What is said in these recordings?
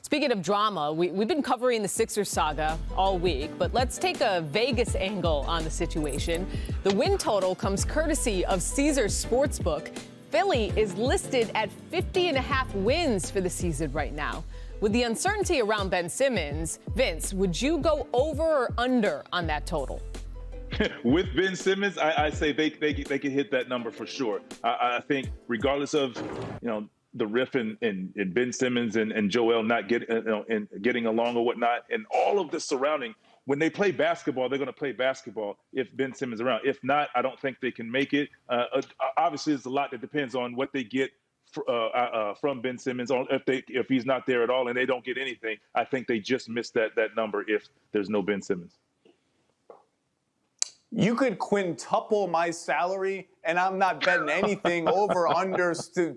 Speaking of drama, we've been covering the Sixers saga all week, but let's take a Vegas angle on the situation. The win total comes courtesy of Caesars Sportsbook. Philly is listed at 50.5 wins for the season right now. With the uncertainty around Ben Simmons, Vince, would you go over or under on that total? With Ben Simmons, I say they can hit that number for sure. I think regardless of, the riff in Ben Simmons and Joel not getting along or whatnot, and all of the surrounding, when they play basketball, they're going to play basketball if Ben Simmons is around. If not, I don't think they can make it. Obviously, there's a lot that depends on what they get from Ben Simmons, if he's not there at all and they don't get anything. I think they just missed that number if there's no Ben Simmons. You could quintuple my salary, and I'm not betting anything over under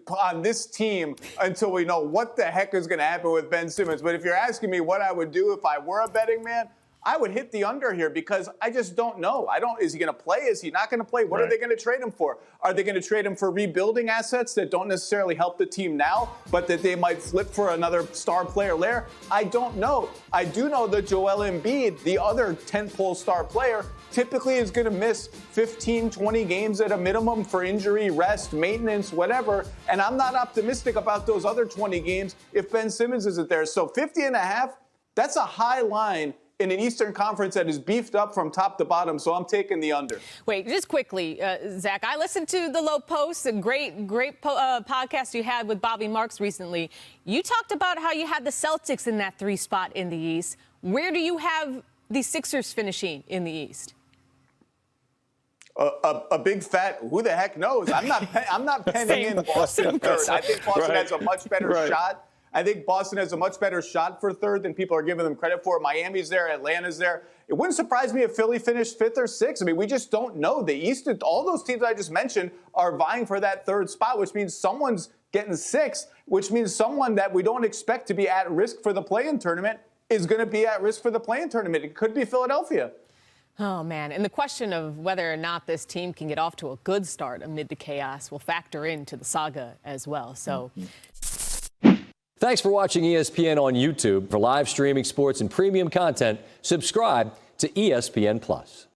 on this team until we know what the heck is going to happen with Ben Simmons. But if you're asking me what I would do if I were a betting man, I would hit the under here because I just don't know. Is he going to play? Is he not going to play? What are they going to trade him for? Are they going to trade him for rebuilding assets that don't necessarily help the team now, but that they might flip for another star player later? I don't know. I do know that Joel Embiid, the other tentpole star player, typically is going to miss 15, 20 games at a minimum for injury, rest, maintenance, whatever. And I'm not optimistic about those other 20 games if Ben Simmons isn't there. So 50.5, that's a high line in an Eastern Conference that is beefed up from top to bottom, so I'm taking the under. Wait, just quickly, Zach, I listened to the Lowe Post, a great podcast you had with Bobby Marks recently. You talked about how you had the Celtics in that 3 spot in the East. Where do you have the Sixers finishing in the East? A big fat who the heck knows? I'm not penning in Boston third. I think Boston has a much better shot. I think Boston has a much better shot for third than people are giving them credit for. Miami's there, Atlanta's there. It wouldn't surprise me if Philly finished 5th or 6th. I mean, we just don't know. The East, all those teams I just mentioned are vying for that 3rd spot, which means someone's getting 6th, which means someone that we don't expect to be at risk for the play-in tournament is going to be at risk for the play-in tournament. It could be Philadelphia. Oh, man. And the question of whether or not this team can get off to a good start amid the chaos will factor into the saga as well. So. Thanks for watching ESPN on YouTube. For live streaming sports and premium content, subscribe to ESPN+.